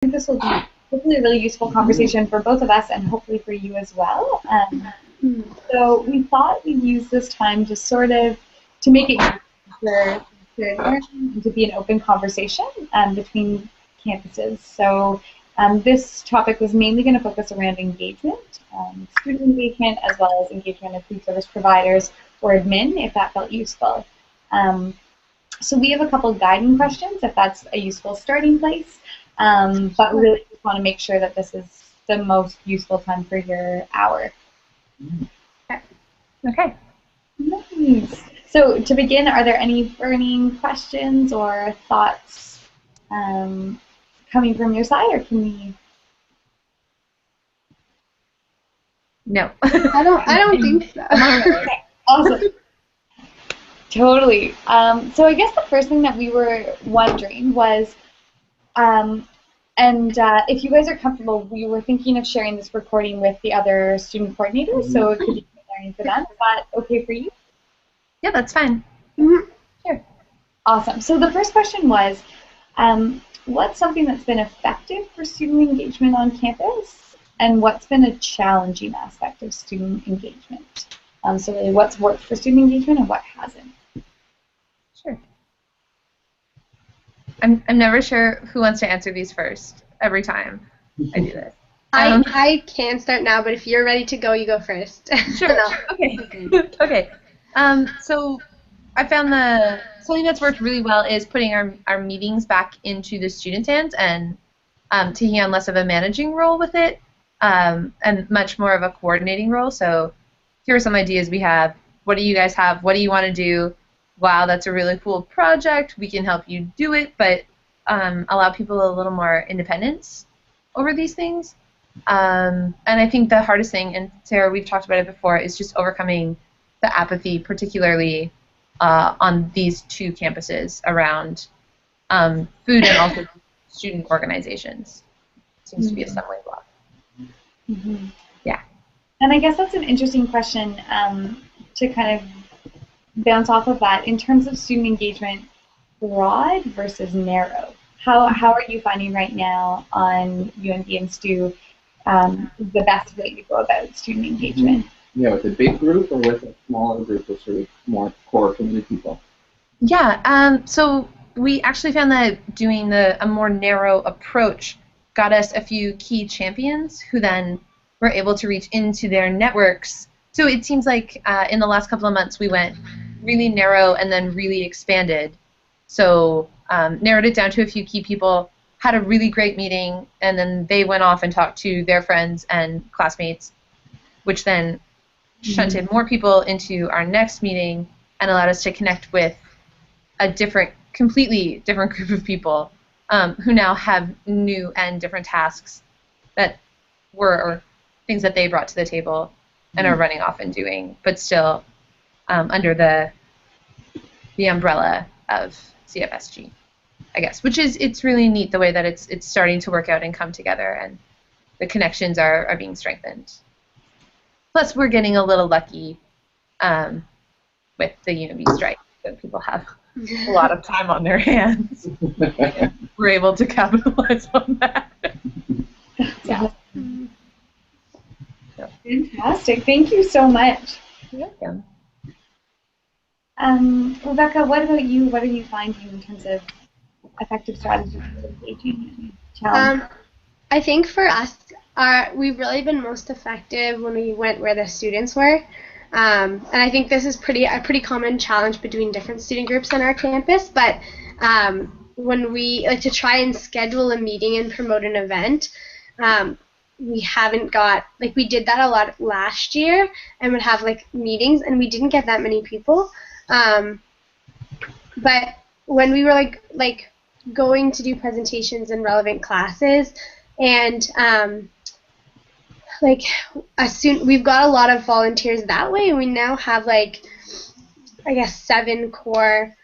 think this will be hopefully a really useful conversation for both of us and hopefully for you as well. So we thought we'd use this time to sort of to make it for learning and to be an open conversation between campuses. So this topic was mainly going to focus around engagement, student engagement, as well as engagement of food service providers or admin, if that felt useful. So we have a couple guiding questions, if that's a useful starting place. But we really just want to make sure that this is the most useful time for your hour. Okay. Nice. So to begin, are there any burning questions or thoughts coming from your side, or can we? No. I don't think so. Okay, awesome. Totally. So I guess the first thing that we were wondering was, if you guys are comfortable, we were thinking of sharing this recording with the other student coordinators, so it could be learning for them. Is that okay for you? Yeah, that's fine. Sure. Awesome. So the first question was, what's something that's been effective for student engagement on campus, and what's been a challenging aspect of student engagement? So really, what's worked for student engagement and what hasn't? Sure. I'm never sure who wants to answer these first every time I do this. I can start now, but if you're ready to go, you go first. Sure. Okay. Okay. So I found something that's worked really well is putting our meetings back into the students' hands and taking on less of a managing role with it and much more of a coordinating role. So here are some ideas we have. What do you guys have? What do you want to do? Wow, that's a really cool project. We can help you do it, but allow people a little more independence over these things. And I think the hardest thing, and Sarah, we've talked about it before, is just overcoming the apathy, particularly on these two campuses around food and also student organizations. Seems to be a stumbling block. Mm-hmm. Yeah. And I guess that's an interesting question to kind of bounce off of that in terms of student engagement, broad versus narrow. How are you finding right now on UNB and STU the best way to go about student engagement? Yeah, with a big group or with a smaller group of sort of more core community people? Yeah, so we actually found that doing a more narrow approach got us a few key champions who then were able to reach into their networks. So it seems like in the last couple of months we went really narrow and then really expanded. So narrowed it down to a few key people, had a really great meeting, and then they went off and talked to their friends and classmates, which then shunted more people into our next meeting and allowed us to connect with a completely different group of people who now have new and different tasks that were things that they brought to the table and are running off and doing, but still under the umbrella of CFSG, I guess, which is, it's really neat the way that it's starting to work out and come together, and the connections are being strengthened. Plus, we're getting a little lucky with the UNB strike, that people have a lot of time on their hands. We're able to capitalize on that. Yeah. Fantastic. Thank you so much. You're welcome. Rebecca, what about you? What are you finding in terms of effective strategies for engaging and challenge? I think for us, we've really been most effective when we went where the students were. And I think this is a pretty common challenge between different student groups on our campus. But when we like to try and schedule a meeting and promote an event, we haven't got, like, we did that a lot last year and would have like meetings, and we didn't get that many people. But when we were like going to do presentations in relevant classes, and we've got a lot of volunteers that way, and we now have like, I guess, 7 core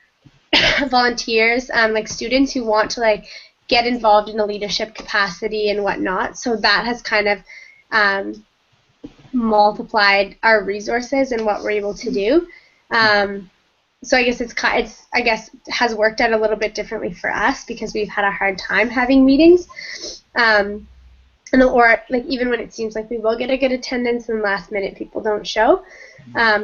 volunteers, like students who want to like get involved in a leadership capacity and whatnot. So that has kind of multiplied our resources and what we're able to do. so I guess it's I guess has worked out a little bit differently for us because we've had a hard time having meetings. Or like even when it seems like we will get a good attendance and last minute people don't show.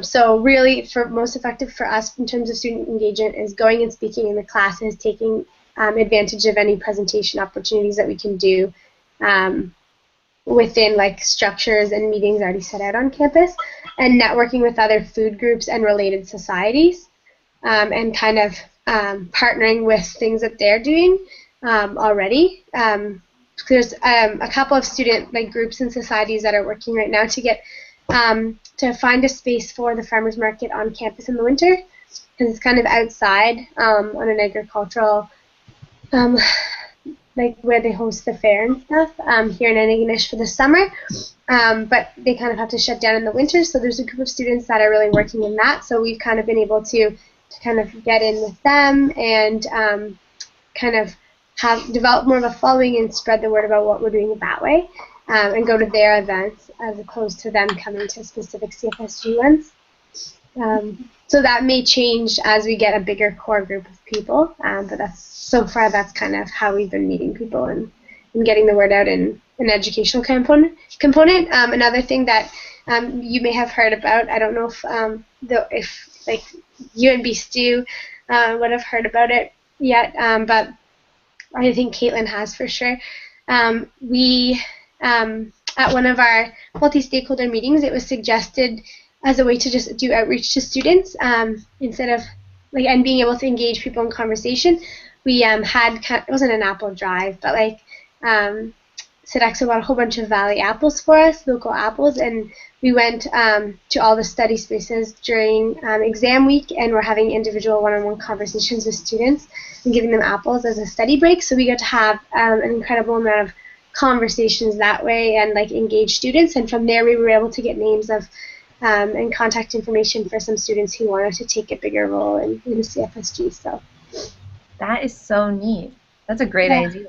So really, for most effective for us in terms of student engagement is going and speaking in the classes, taking advantage of any presentation opportunities that we can do within like structures and meetings already set out on campus, and networking with other food groups and related societies, and kind of partnering with things that they're doing already. There's a couple of student like groups and societies that are working right now to get to find a space for the farmers market on campus in the winter, because it's kind of outside on an agricultural like where they host the fair and stuff here in Antigonish for the summer, but they kind of have to shut down in the winter. So there's a group of students that are really working in that. So we've kind of been able to kind of get in with them and kind of develop more of a following and spread the word about what we're doing that way, and go to their events as opposed to them coming to specific CFSG ones. So that may change as we get a bigger core group of people, but so far that's kind of how we've been meeting people and getting the word out in an educational component. Another thing that you may have heard about, I don't know if like you and Stu would have heard about it yet, but I think Caitlin has for sure. We at one of our multi-stakeholder meetings, it was suggested as a way to just do outreach to students instead of like and being able to engage people in conversation. We had it wasn't an apple drive, but like Sodexo bought a whole bunch of Valley apples for us, local apples, and we went to all the study spaces during exam week, and we're having individual one-on-one conversations with students and giving them apples as a study break. So we got to have an incredible amount of conversations that way and like engage students, and from there we were able to get names of and contact information for some students who wanted to take a bigger role in the CFSG. So that is so neat. That's a great idea.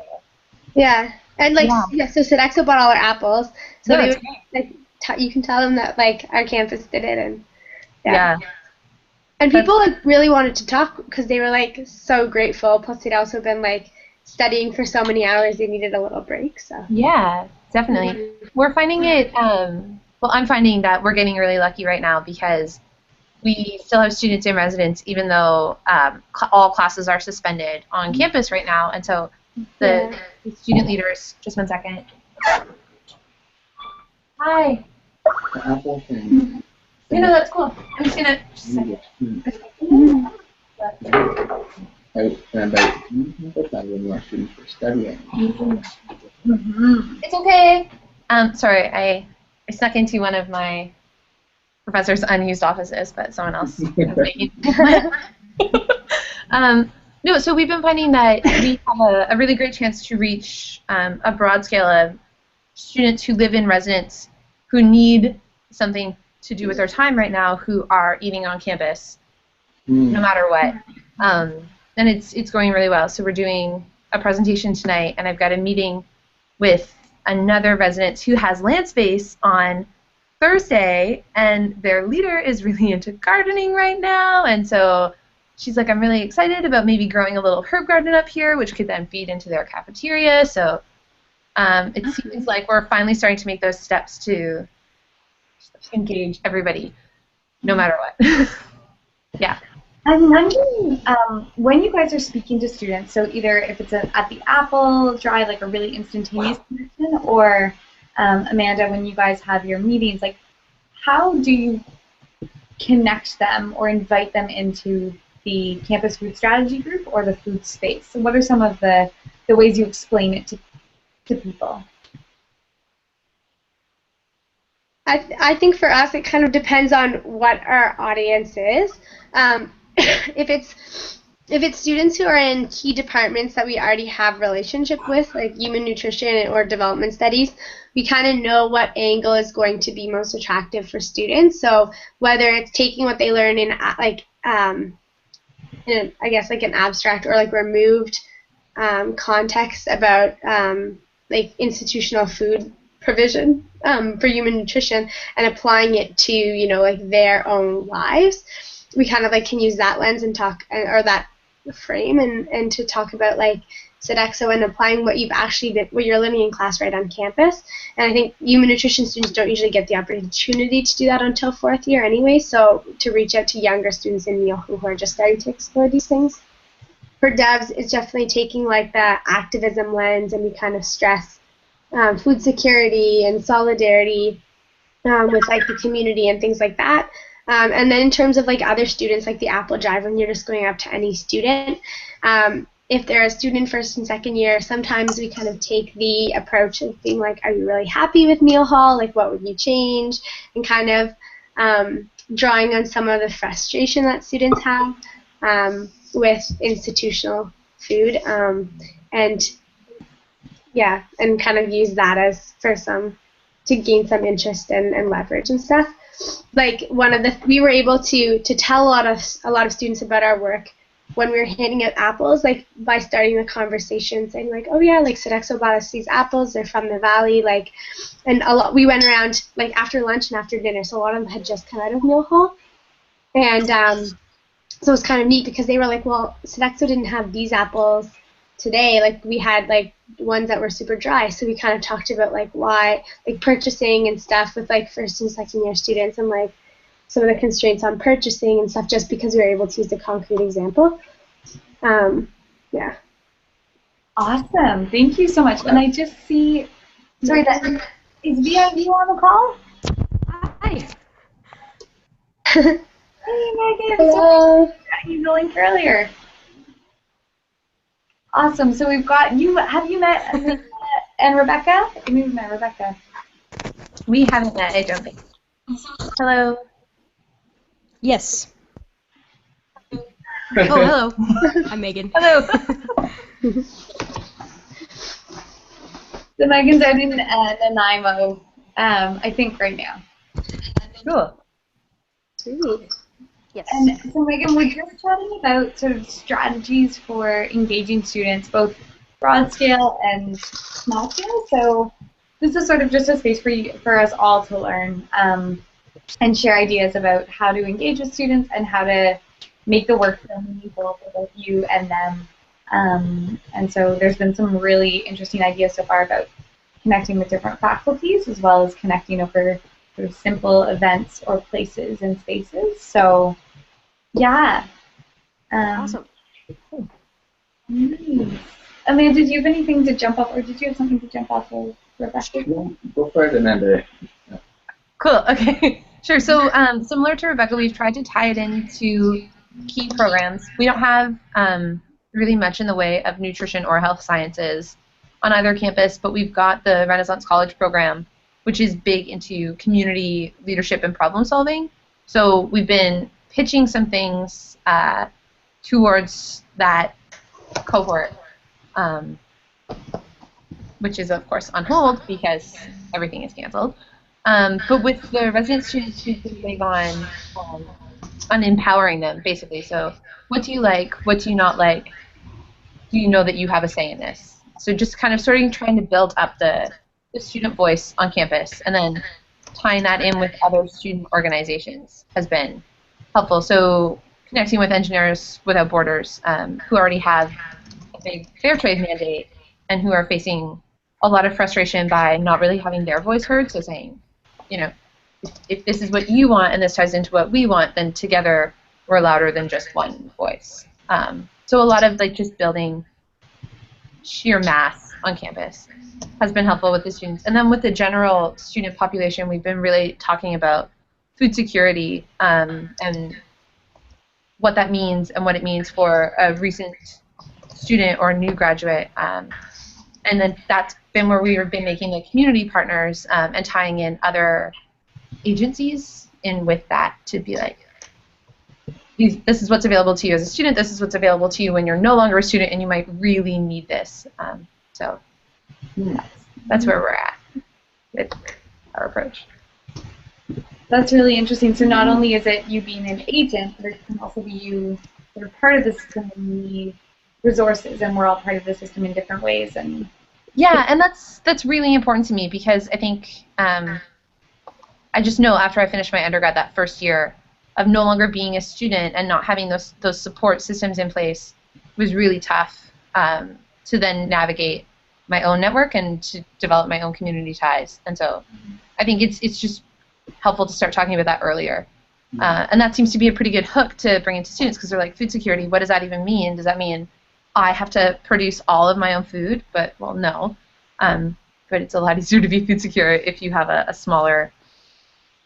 Yeah, and like so Sodexo bought all our apples, so they would, like you can tell them that like our campus did it, and and people like really wanted to talk because they were like so grateful. Plus they'd also been like studying for so many hours they needed a little break. So yeah, definitely. We're finding it. Well, I'm finding that we're getting really lucky right now because we still have students in residence even though all classes are suspended on campus right now, and so the student leaders. Just 1 second. Hi. The apple thing. No, that's cool. I'm just gonna. When our students were studying. It's okay. Sorry, I snuck into one of my professor's unused offices, but someone else was making. No, so we've been finding that we have a really great chance to reach a broad scale of students who live in residence who need something to do with their time right now, who are eating on campus no matter what. And it's going really well. So we're doing a presentation tonight, and I've got a meeting with another resident who has land space on Thursday, and their leader is really into gardening right now, and so she's like, I'm really excited about maybe growing a little herb garden up here, which could then feed into their cafeteria. So it seems like we're finally starting to make those steps to engage everybody, no matter what. Yeah. I'm wondering, when you guys are speaking to students, so either if it's at the Apple Drive, like a really instantaneous connection, or Amanda, when you guys have your meetings, like how do you connect them or invite them into the campus food strategy group or the food space? So what are some of the ways you explain it to people? I think for us it kind of depends on what our audience is. If it's students who are in key departments that we already have relationship with, like human nutrition or development studies, we kind of know what angle is going to be most attractive for students. So whether it's taking what they learn in like in I guess like an abstract or like removed context about like institutional food provision for human nutrition and applying it to like their own lives. we kind of like can use that lens and talk, or that frame, and to talk about like Sodexo and applying what what you're learning in class right on campus. And I think human nutrition students don't usually get the opportunity to do that until 4th year anyway, so to reach out to younger students in Neil who are just starting to explore these things. For devs, it's definitely taking like the activism lens, and we kind of stress food security and solidarity with like the community and things like that. And then in terms of like other students, like the Apple Drive, when you're just going up to any student, if they're a student 1st and 2nd year, sometimes we kind of take the approach of being like, are you really happy with Neil Hall? Like, what would you change? And kind of drawing on some of the frustration that students have with institutional food, and kind of use that as to gain some interest and leverage and stuff. Like we were able to tell a lot of students about our work when we were handing out apples, like by starting the conversation saying like, oh yeah, like Sodexo bought us these apples, they're from the valley, like, and we went around like after lunch and after dinner, so a lot of them had just come out of Neil Hall, and so it was kind of neat because they were like, well, Sodexo didn't have these apples today, like we had like ones that were super dry, so we kind of talked about like why, like purchasing and stuff with like 1st and 2nd year students, and like some of the constraints on purchasing and stuff, just because we were able to use a concrete example. Yeah. Awesome. Thank you so much. And I just see, sorry, that is VIU on the call? Hi. Hey, Megan. Hello. So I got you the link earlier. Awesome. So we've got you. Have you met Amanda and Rebecca? Maybe we've met Rebecca. We haven't met, I don't think. Hello. Yes. Oh, hello. I'm Megan. Hello. So Megan's out in Nanaimo, I think right now. Cool. Sweet. Yes. And so Megan, we're just chatting about sort of strategies for engaging students, both broad scale and small scale. So this is sort of just a space for us all to learn and share ideas about how to engage with students and how to make the work feel meaningful for both you and them. And so there's been some really interesting ideas so far about connecting with different faculties, as well as connecting over sort of simple events or places and spaces. So, yeah. Awesome. Nice. Amanda, did you have anything to jump off, or did you have something to jump off of, Rebecca? Go for it, Amanda. Cool. Okay. Sure. So similar to Rebecca, we've tried to tie it into key programs. We don't have really much in the way of nutrition or health sciences on either campus, but we've got the Renaissance College program, which is big into community leadership and problem solving. So we've been pitching some things towards that cohort, which is of course on hold because everything is canceled. But with the resident students, we've been big on empowering them, basically. So what do you like? What do you not like? Do you know that you have a say in this? So just kind of trying to build up the student voice on campus, and then tying that in with other student organizations has been helpful. So connecting with Engineers Without Borders, who already have a big fair trade mandate and who are facing a lot of frustration by not really having their voice heard. So saying, you know, if this is what you want and this ties into what we want, then together we're louder than just one voice. So a lot of like just building sheer mass on campus has been helpful with the students. And then with the general student population, we've been really talking about food security and what that means and what it means for a recent student or a new graduate. And then that's been where we've been making the community partners and tying in other agencies in with that to be like, this is what's available to you as a student, this is what's available to you when you're no longer a student and you might really need this. So that's where we're at with our approach. That's really interesting. So not only is it you being an agent, but it can also be you that are part of the system and need resources, and we're all part of the system in different ways. And yeah, and that's really important to me because I think I just know after I finished my undergrad that first year, of no longer being a student and not having those support systems in place was really tough to then navigate my own network and to develop my own community ties. And so I think it's just helpful to start talking about that earlier. And that seems to be a pretty good hook to bring into students, because they're like, food security, what does that even mean? Does that mean I have to produce all of my own food? But, well, no. But it's a lot easier to be food secure if you have a smaller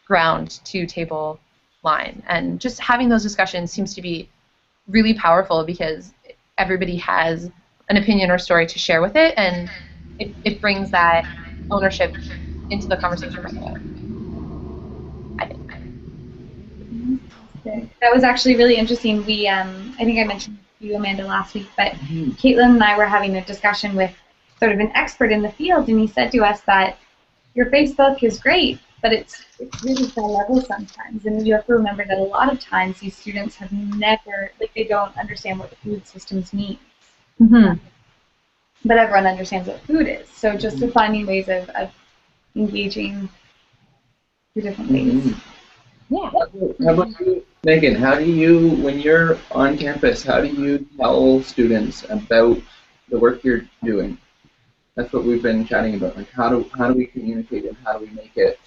ground to table line. And just having those discussions seems to be really powerful, because everybody has an opinion or story to share with it, and it brings that ownership into the conversation right away, I think. That was actually really interesting. We, I think I mentioned to you, Amanda, last week, but Caitlin and I were having a discussion with sort of an expert in the field, and he said to us that your Facebook is great, but it's really high level sometimes, and you have to remember that a lot of times these students have never, like, they don't understand what food systems mean. But everyone understands what food is, so just finding ways of engaging through different ways. Yeah. How about you, Megan? How do you, when you're on campus, how do you tell students about the work you're doing? That's what we've been chatting about. Like, how do we communicate and how do we make it?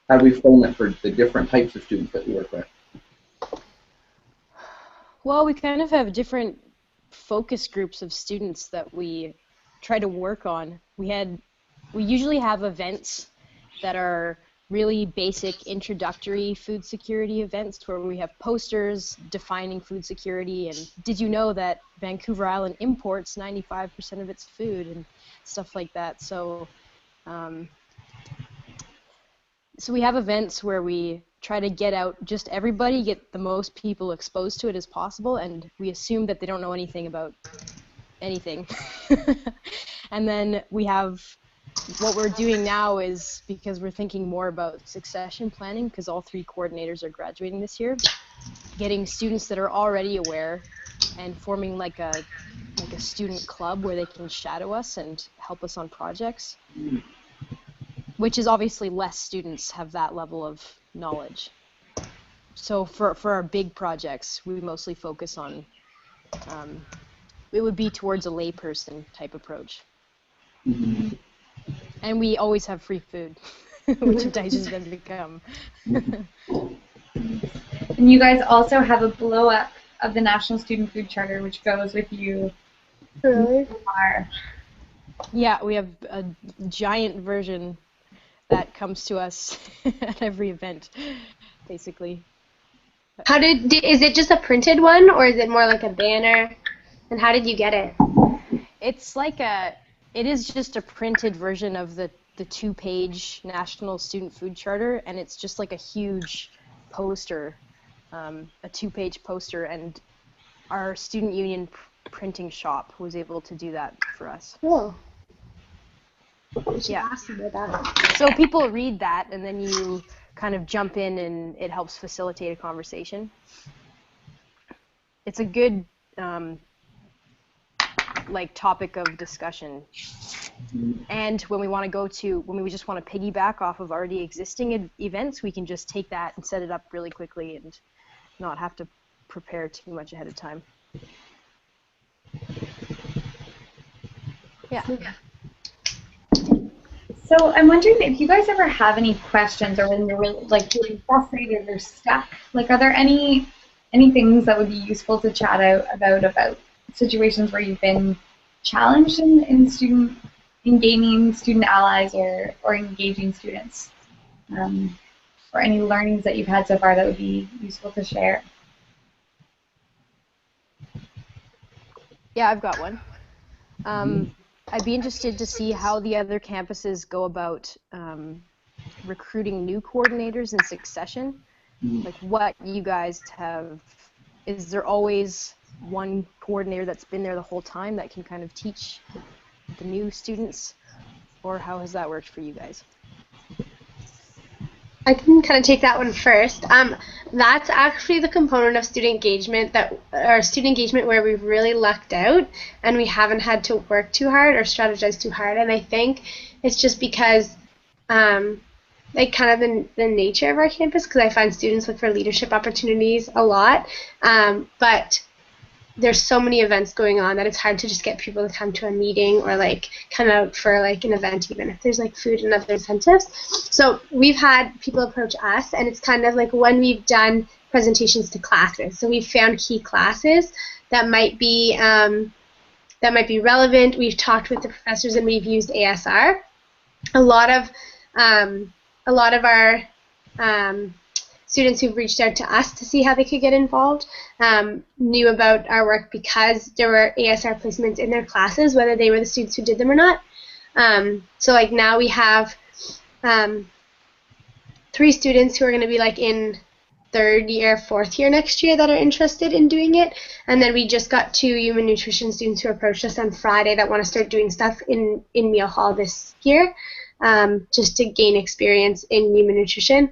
How do we frame it for the different types of students that we work with? Well, we kind of have different focus groups of students that we try to work on. We usually have events that are really basic introductory food security events where we have posters defining food security and did you know that Vancouver Island imports 95% of its food and stuff like that. So so we have events where we try to get out just everybody, get the most people exposed to it as possible, and we assume that they don't know anything about anything. And then we have what we're doing now is, because we're thinking more about succession planning, because all 3 coordinators are graduating this year, getting students that are already aware and forming like a student club where they can shadow us and help us on projects, which is obviously less students have that level of knowledge. So for our big projects, we mostly focus on, it would be towards a layperson type approach. And we always have free food, which entices them to come. And you guys also have a blow-up of the National Student Food Charter, which goes with you. Really? Yeah, we have a giant version that comes to us at every event, basically. Is it just a printed one, or is it more like a banner? And how did you get it? It's like it is just a printed version of the 2-page National Student Food Charter, and it's just like a huge poster, a 2-page poster, and our student union printing shop was able to do that for us. Cool. Yeah. Ask about that. So people read that, and then you kind of jump in, and it helps facilitate a conversation. It's a good like topic of discussion. And when we just want to piggyback off of already existing events, we can just take that and set it up really quickly and not have to prepare too much ahead of time. Yeah. So I'm wondering if you guys ever have any questions, or when you're really frustrated or stuck, like, are there any things that would be useful to chat about situations where you've been challenged in gaining student allies or engaging students, or any learnings that you've had so far that would be useful to share? Yeah, I've got one. I'd be interested to see how the other campuses go about recruiting new coordinators in succession. Like, what you guys have, is there always one coordinator that's been there the whole time that can kind of teach the new students, or how has that worked for you guys? I can kind of take that one first. That's actually the component of student engagement where we've really lucked out and we haven't had to work too hard or strategize too hard. And I think it's just because like kind of the nature of our campus, because I find students look for leadership opportunities a lot, but there's so many events going on that it's hard to just get people to come to a meeting or like come out for like an event, even if there's like food and other incentives. So we've had people approach us, and it's kind of like when we've done presentations to classes. So we've found key classes that might be relevant. We've talked with the professors and we've used ASR. A lot of our students who've reached out to us to see how they could get involved knew about our work because there were ASR placements in their classes, whether they were the students who did them or not. So like now we have 3 students who are going to be like in 3rd year, 4th year next year that are interested in doing it. And then we just got 2 human nutrition students who approached us on Friday that want to start doing stuff in Meal Hall this year, just to gain experience in human nutrition.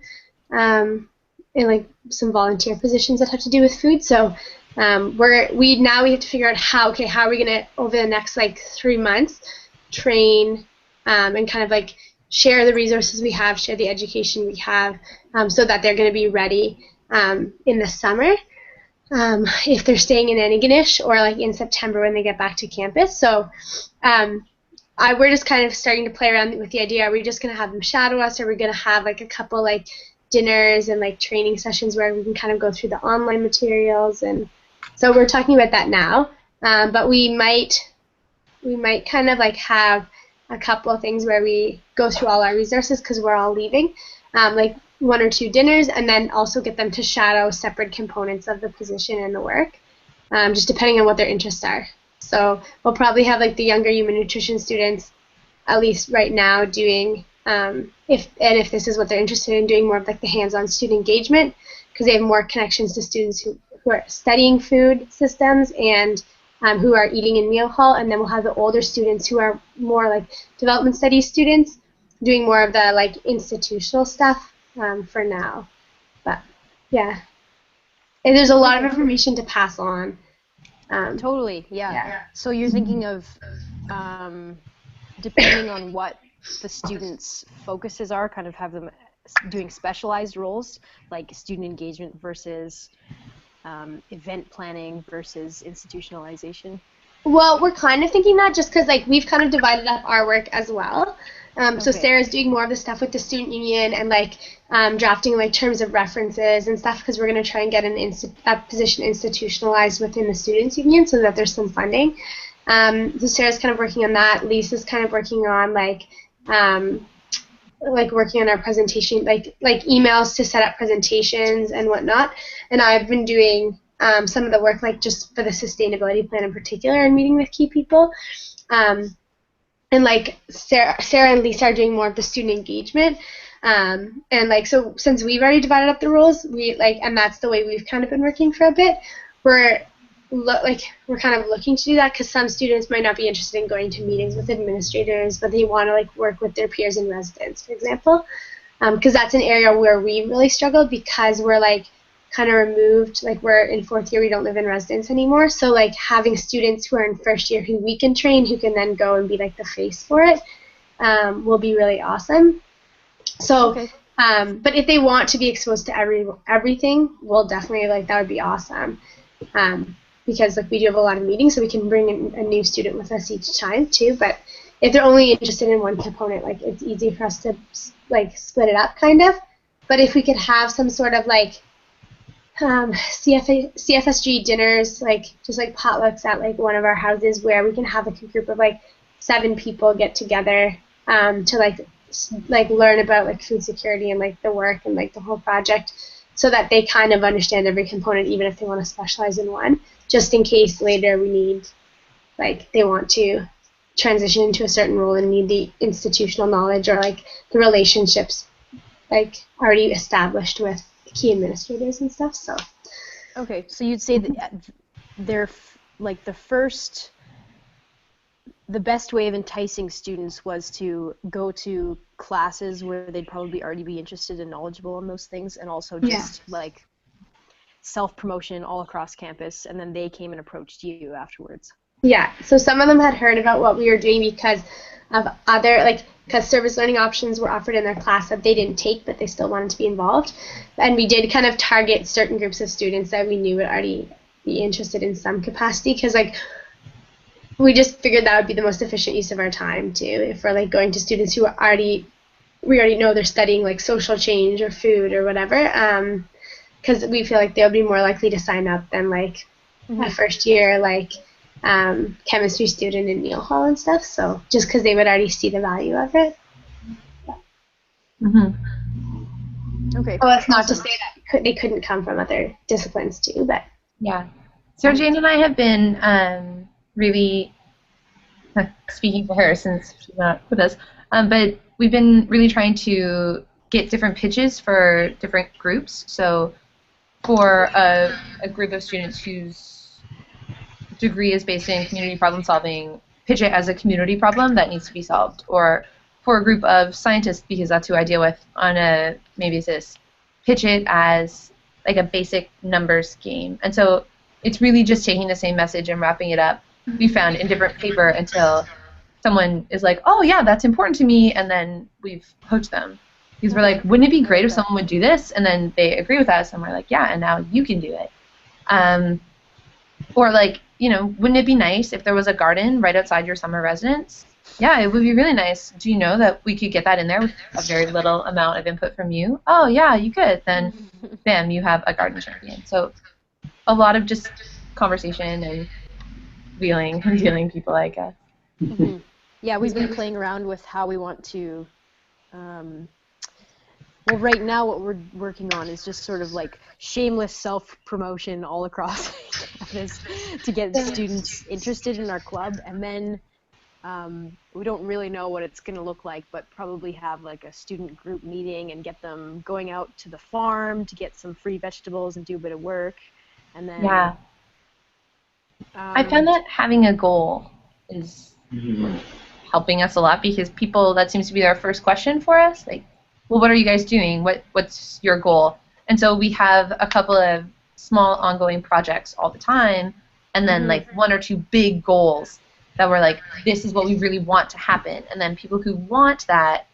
And like some volunteer positions that have to do with food. So we have to figure out how are we gonna over the next like 3 months train and kind of like share the resources we have, share the education we have, so that they're gonna be ready in the summer if they're staying in Antigonish, or like in September when they get back to campus. So we're just kind of starting to play around with the idea. Are we just gonna have them shadow us? Or are we gonna have like a couple like dinners and like training sessions where we can kind of go through the online materials? And so we're talking about that now, but we might kind of like have a couple of things where we go through all our resources because we're all leaving, like 1 or 2 dinners, and then also get them to shadow separate components of the position and the work, just depending on what their interests are. So we'll probably have like the younger human nutrition students, at least right now, doing if this is what they're interested in, doing more of like the hands-on student engagement, because they have more connections to students who are studying food systems and who are eating in Meal Hall. And then we'll have the older students who are more like development studies students doing more of the like institutional stuff for now. But yeah, and there's a lot of information to pass on. Totally, yeah. So you're thinking of depending on what the students' focuses are, kind of have them doing specialized roles, like student engagement versus event planning versus institutionalization? Well, we're kind of thinking that just because like we've kind of divided up our work as well. So Sarah's doing more of the stuff with the student union and like drafting like terms of references and stuff, because we're going to try and get a position institutionalized within the students union so that there's some funding. So Sarah's kind of working on that. Lisa's kind of working on like working on our presentation, like emails to set up presentations and whatnot. And I've been doing some of the work like just for the sustainability plan in particular and meeting with key people. And like Sarah and Lisa are doing more of the student engagement. And like, so since we've already divided up the roles, and that's the way we've kind of been working for a bit, we're kind of looking to do that, because some students might not be interested in going to meetings with administrators, but they want to like work with their peers in residence, for example, because that's an area where we really struggled, because we're like kind of removed, like we're in 4th year, we don't live in residence anymore, so like having students who are in 1st year who we can train, who can then go and be like the face for it, will be really awesome. So but if they want to be exposed to everything, we'll definitely, like, that would be awesome. Because like we do have a lot of meetings, so we can bring in a new student with us each time too. But if they're only interested in one component, like it's easy for us to like split it up kind of. But if we could have some sort of like CFSG dinners, like just like potlucks at like one of our houses, where we can have a group of like 7 people get together to like learn about like food security and like the work and like the whole project, so that they kind of understand every component, even if they want to specialize in one, just in case later we need, like, they want to transition into a certain role and need the institutional knowledge or like the relationships like already established with key administrators and stuff. So okay, so you'd say that they're like the best way of enticing students was to go to classes where they'd probably already be interested and knowledgeable in those things, and also just like self-promotion all across campus, and then they came and approached you afterwards. Yeah, so some of them had heard about what we were doing because of other, because service learning options were offered in their class that they didn't take, but they still wanted to be involved. And we did kind of target certain groups of students that we knew would already be interested in some capacity, because we just figured that would be the most efficient use of our time too, if we're going to students who we already know they're studying social change or food or whatever, because we feel like they'll be more likely to sign up than a first year chemistry student in Neil Hall and stuff. So just because they would already see the value of it. Okay. Well, that's not to say that they couldn't come from other disciplines too, but Yeah. So Jane and I have been really, speaking for her since she's not with us, but we've been really trying to get different pitches for different groups. So for a group of students whose degree is based in community problem solving, pitch it as a community problem that needs to be solved. Or for a group of scientists, because that's who I deal with on a maybe this, pitch it as a basic numbers game. And so it's really just taking the same message and wrapping it up, we found, in different paper until someone is like, oh yeah, that's important to me, and then we've hooked them. Because we're like, wouldn't it be great if someone would do this? And then they agree with us, and we're like, yeah, and now you can do it. Or wouldn't it be nice if there was a garden right outside your summer residence? Yeah, it would be really nice. Do you know that we could get that in there with a very little amount of input from you? Oh yeah, you could. Then, bam, you have a garden champion. So a lot of just conversation and wheeling and dealing people, I guess. Yeah, we've been playing around with how we want to. Well, right now what we're working on is just sort of shameless self-promotion all across campus to get students interested in our club, and then we don't really know what it's going to look like, but probably have a student group meeting and get them going out to the farm to get some free vegetables and do a bit of work, and then I found that having a goal is helping us a lot, because that seems to be their first question for us, well, what are you guys doing? What's your goal? And so we have a couple of small ongoing projects all the time, and then one or two big goals that we're this is what we really want to happen. And then people who want that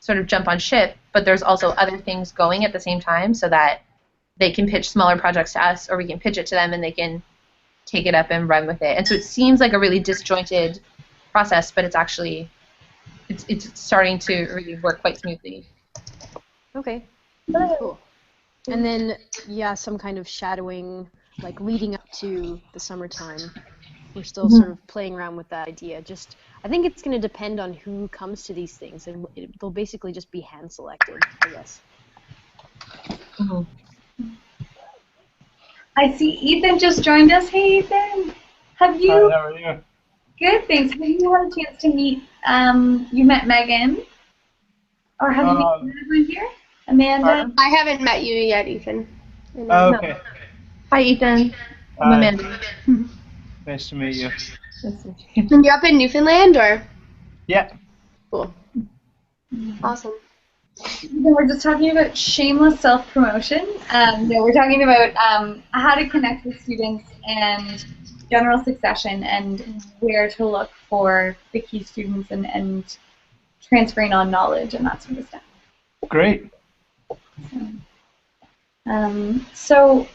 sort of jump on ship, but there's also other things going at the same time, so that they can pitch smaller projects to us, or we can pitch it to them and they can take it up and run with it. And so it seems like a really disjointed process, but it's actually it's starting to really work quite smoothly. Okay, cool. And then, some kind of shadowing, leading up to the summertime. We're still sort of playing around with that idea. I think it's going to depend on who comes to these things, and they'll basically just be hand-selected, I guess. I see Ethan just joined us. Hey, Ethan. Have you? Hi, how are you? Good, thanks. Have you had a chance to meet? You met Megan, or have you met everyone here? Amanda? Pardon? I haven't met you yet, Ethan. Oh, okay. Hi, Ethan. I'm Hi. Amanda. Nice to meet you. And you're up in Newfoundland, or? Yeah. Cool. Awesome. We're just talking about shameless self-promotion. No, we're talking about how to connect with students and general succession, and where to look for the key students, and transferring on knowledge and that sort of stuff. Great. Amanda,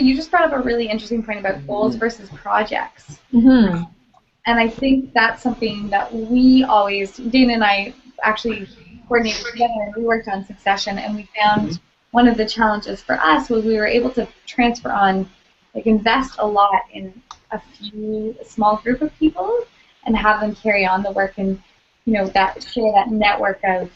you just brought up a really interesting point about goals versus projects. Mm-hmm. And I think that's something that we always, Dana and I actually coordinated together, and we worked on succession, and we found one of the challenges for us was we were able to transfer on, invest a lot in a small group of people and have them carry on the work, and, share that network of,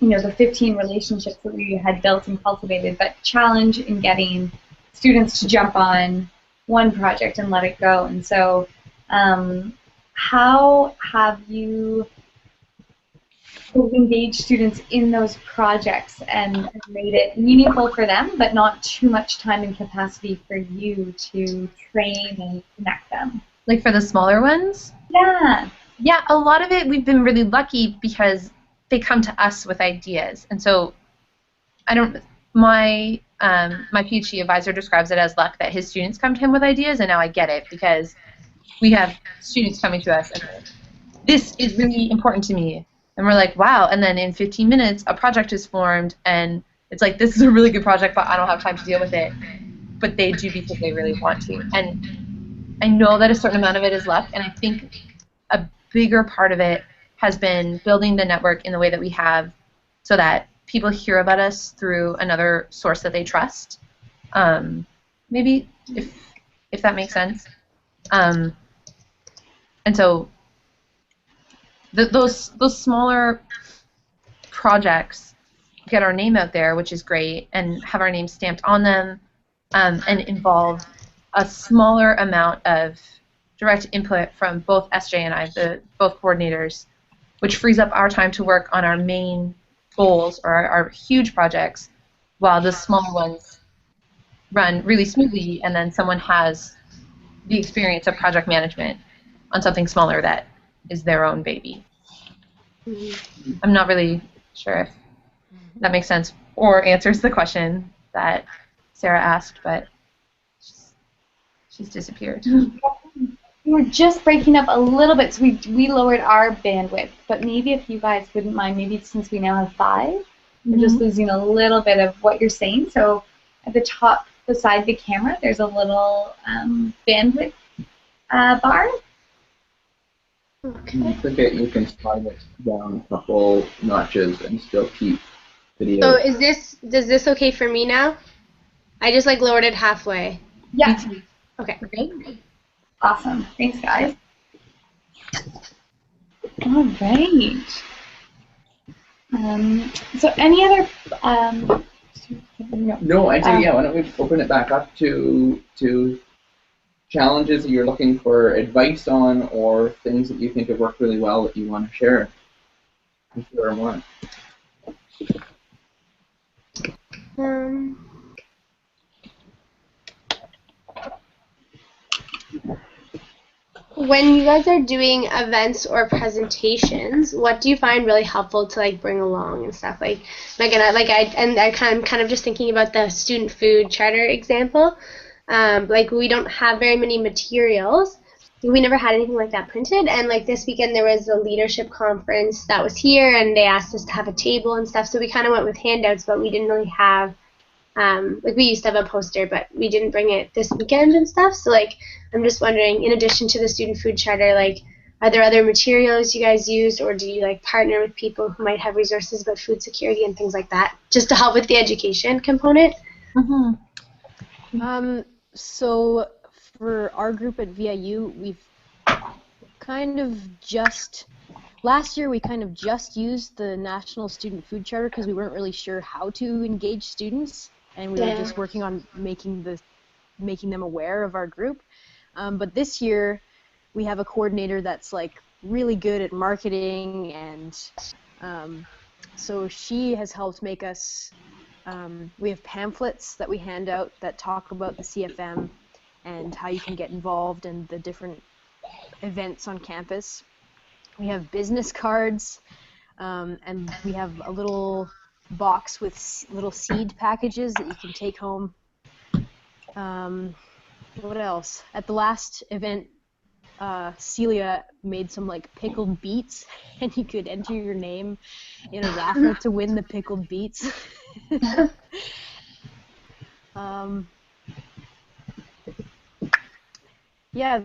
the 15 relationships that we had built and cultivated, but challenge in getting students to jump on one project and let it go. And so how have you engaged students in those projects and made it meaningful for them, but not too much time and capacity for you to train and connect them? For the smaller ones? Yeah. Yeah, a lot of it we've been really lucky because they come to us with ideas. And so my PhD advisor describes it as luck that his students come to him with ideas, and now I get it, because we have students coming to us and they're like, this is really important to me. And we're like, wow. And then in 15 minutes, a project is formed, and it's like, this is a really good project, but I don't have time to deal with it. But they do because they really want to. And I know that a certain amount of it is luck, and I think a bigger part of it has been building the network in the way that we have so that people hear about us through another source that they trust. Maybe, if that makes sense. And so those smaller projects get our name out there, which is great, and have our name stamped on them, and involve a smaller amount of direct input from both SJ and I, both coordinators, which frees up our time to work on our main goals or our huge projects, while the smaller ones run really smoothly, and then someone has the experience of project management on something smaller that is their own baby. I'm not really sure if that makes sense or answers the question that Sarah asked, but she's disappeared. We were just breaking up a little bit, so we lowered our bandwidth. But maybe if you guys wouldn't mind, maybe since we now have 5, we're just losing a little bit of what you're saying. So at the top beside the camera, there's a little bandwidth bar. Can you click it, you can slide it down a couple notches and still keep video. So is this okay for me now? I just like lowered it halfway. Yeah. Okay. Great. Awesome. Thanks, guys. All right. So any other? No, I think why don't we open it back up to challenges that you're looking for advice on, or things that you think have worked really well that you want to share. I'm sure more. When you guys are doing events or presentations, what do you find really helpful to like bring along and stuff? I'm kind of just thinking about the student food charter example. Like we don't have very many materials. We never had anything like that printed, and like this weekend there was a leadership conference that was here, and they asked us to have a table and stuff. So we kind of went with handouts, but we didn't really have. Like we used to have a poster, but we didn't bring it this weekend and stuff. So like, I'm just wondering, in addition to the student food charter, like, are there other materials you guys used, or do you like partner with people who might have resources about food security and things like that, just to help with the education component? So for our group at VIU, we've kind of just last year we kind of just used the National Student Food Charter because we weren't really sure how to engage students. And we were just working on making them aware of our group. But this year, we have a coordinator that's like really good at marketing, and so she has helped make us. We have pamphlets that we hand out that talk about the CFM and how you can get involved in the different events on campus. We have business cards, and we have a little box with little seed packages that you can take home. What else? At the last event, Celia made some like pickled beets, and you could enter your name in a raffle to win the pickled beets. Yeah,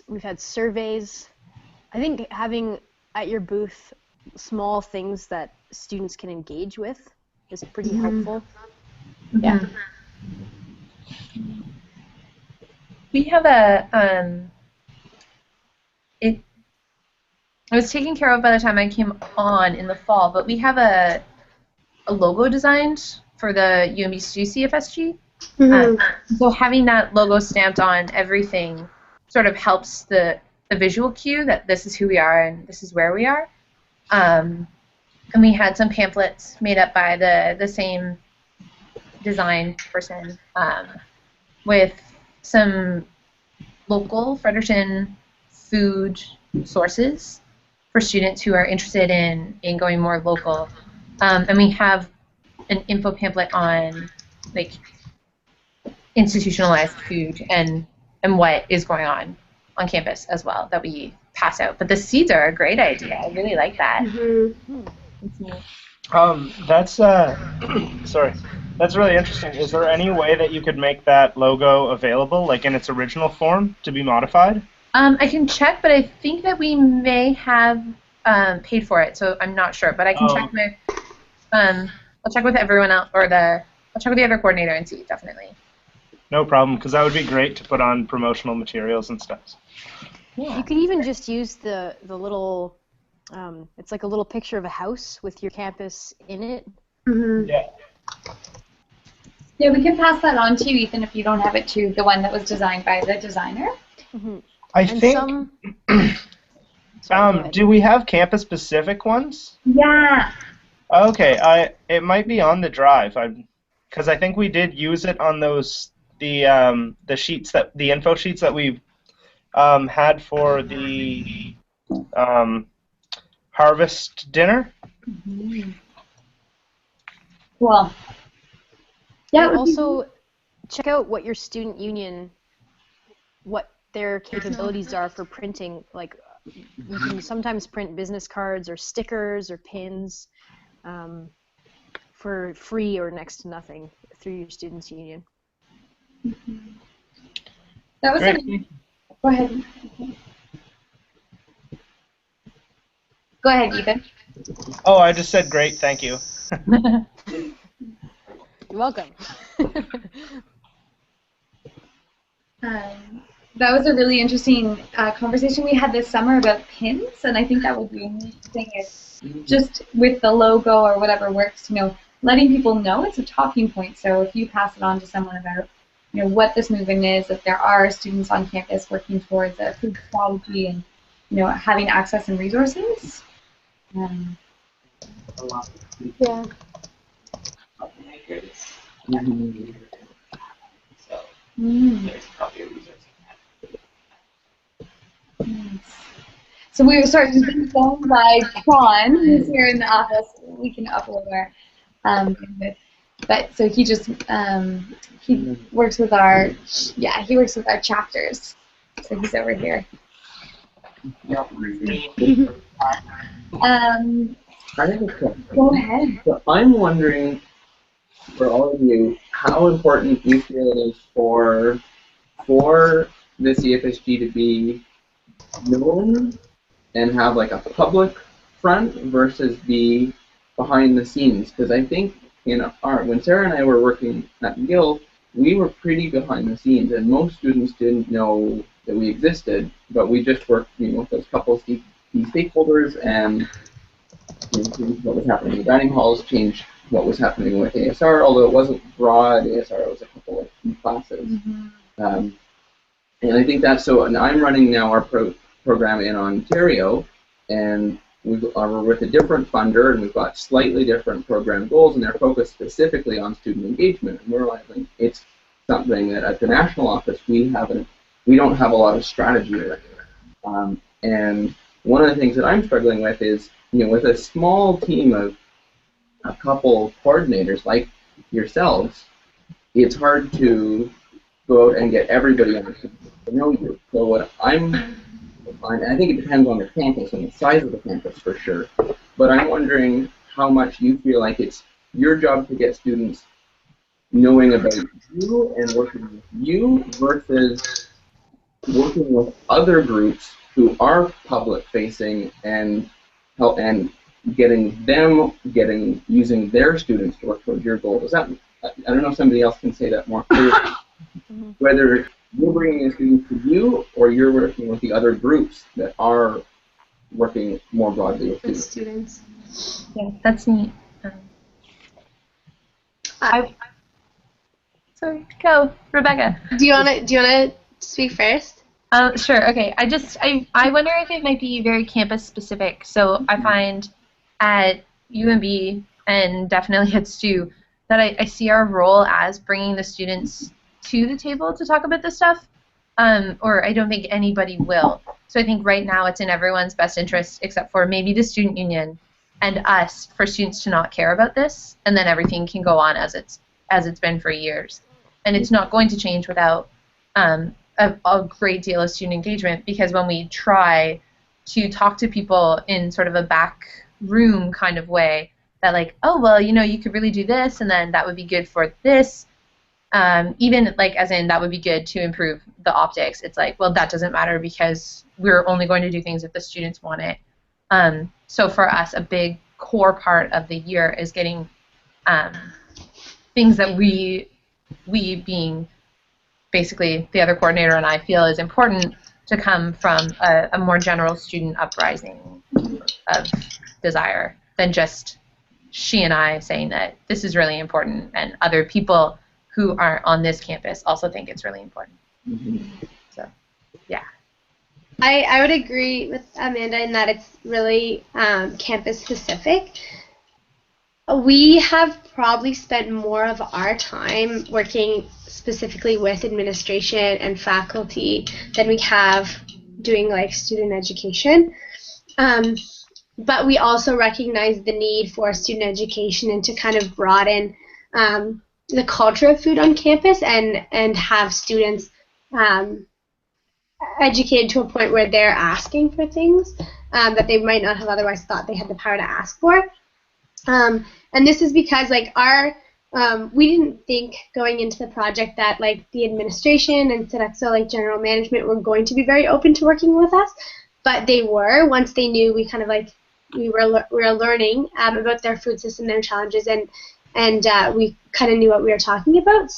we've had surveys. I think having at your booth small things that students can engage with is pretty helpful. Yeah. We have I was taken care of by the time I came on in the fall, but we have a logo designed for the UMBC CFSG. So having that logo stamped on everything sort of helps the visual cue that this is who we are and this is where we are. And we had some pamphlets made up by the same design person with some local Fredericton food sources for students who are interested in going more local. And we have an info pamphlet on like institutionalized food and what is going on on campus as well that we pass out. But the seeds are a great idea. I really like that. It's neat. That's sorry. That's really interesting. Is there any way that you could make that logo available, like in its original form, to be modified? I can check, but I think that we may have paid for it, so I'm not sure. But I can check with I'll check with everyone else, or I'll check with the other coordinator and see, definitely. No problem, because that would be great to put on promotional materials and stuff. You could even just use the little, it's like a little picture of a house with your campus in it. Yeah. Yeah, we can pass that on to you, Ethan, if you don't have it to the one that was designed by the designer. I And think. Sorry, go ahead. Do we have campus-specific ones? Yeah. Okay, it might be on the drive. Because I think we did use it on the sheets the info sheets that we had for the harvest dinner. Cool. Yeah. And also, check out what your student union, what their capabilities are for printing. Like, you can sometimes print business cards or stickers or pins for free or next to nothing through your students' union. That was Great. Go ahead. Go ahead, Ethan. Oh, I just said great, thank you. You're welcome. That was a really interesting conversation we had this summer about pins, and I think that would be a neat thing is just with the logo or whatever works, letting people know it's a talking point. So if you pass it on to someone about, what this movement is, if there are students on campus working towards a food strategy and, having access and resources. Yeah. So we were sort of being phoned by Tron, who's here in the office. We can upload our, but so he just he works with our chapters. So he's over here. I have a question. Go ahead. So I'm wondering, for all of you, how important you feel it is for the CFSG to be known and have like a public front versus be behind the scenes. Because I think when Sarah and I were working at McGill, we were pretty behind the scenes, and most students didn't know that we existed, but we just worked with those couple of key stakeholders and what was happening in the dining halls, changed what was happening with ASR, although it wasn't broad ASR, it was a couple of key classes. And I think that's so, and I'm running now our program in Ontario, and we're with a different funder, and we've got slightly different program goals, and they're focused specifically on student engagement. And we're realizing it's something that at the national office we don't have a lot of strategy around. And one of the things that I'm struggling with is, with a small team of a couple coordinators like yourselves, it's hard to go out and get everybody on to know you. So what I'm finding, and I think it depends on the campus and the size of the campus for sure, but I'm wondering how much you feel like it's your job to get students knowing about you and working with you versus working with other groups who are public facing and help and using their students to work towards your goals. I don't know if somebody else can say that more clearly. Whether you're bringing in students to you or you're working with the other groups that are working more broadly with students. Yeah, that's neat. Sorry, go, Rebecca. Do you wanna speak first? Sure. Okay. I wonder if it might be very campus specific. So I find at UMB and definitely at STU that I see our role as bringing the students to the table to talk about this stuff, or I don't think anybody will. So I think right now it's in everyone's best interest, except for maybe the student union and us, for students to not care about this, and then everything can go on as it's been for years. And it's not going to change without a great deal of student engagement, because when we try to talk to people in sort of a back room kind of way, that like, oh, well, you know, you could really do this, and then that would be good for this, even like as in that would be good to improve the optics. It's like, well, that doesn't matter because we're only going to do things if the students want it. So for us, a big core part of the year is getting things that we being basically the other coordinator and I feel is important to come from a more general student uprising of desire than just she and I saying that this is really important and other people who are on this campus also think it's really important. So, yeah. I would agree with Amanda in that it's really campus specific. We have probably spent more of our time working specifically with administration and faculty than we have doing like student education. But we also recognize the need for student education and to kind of broaden the culture of food on campus and have students educated to a point where they're asking for things that they might not have otherwise thought they had the power to ask for. And this is because like we didn't think going into the project that like the administration and Sodexo like general management were going to be very open to working with us, but they were once they knew we kind of like we were learning about their food system, their challenges, and we kind of knew what we were talking about.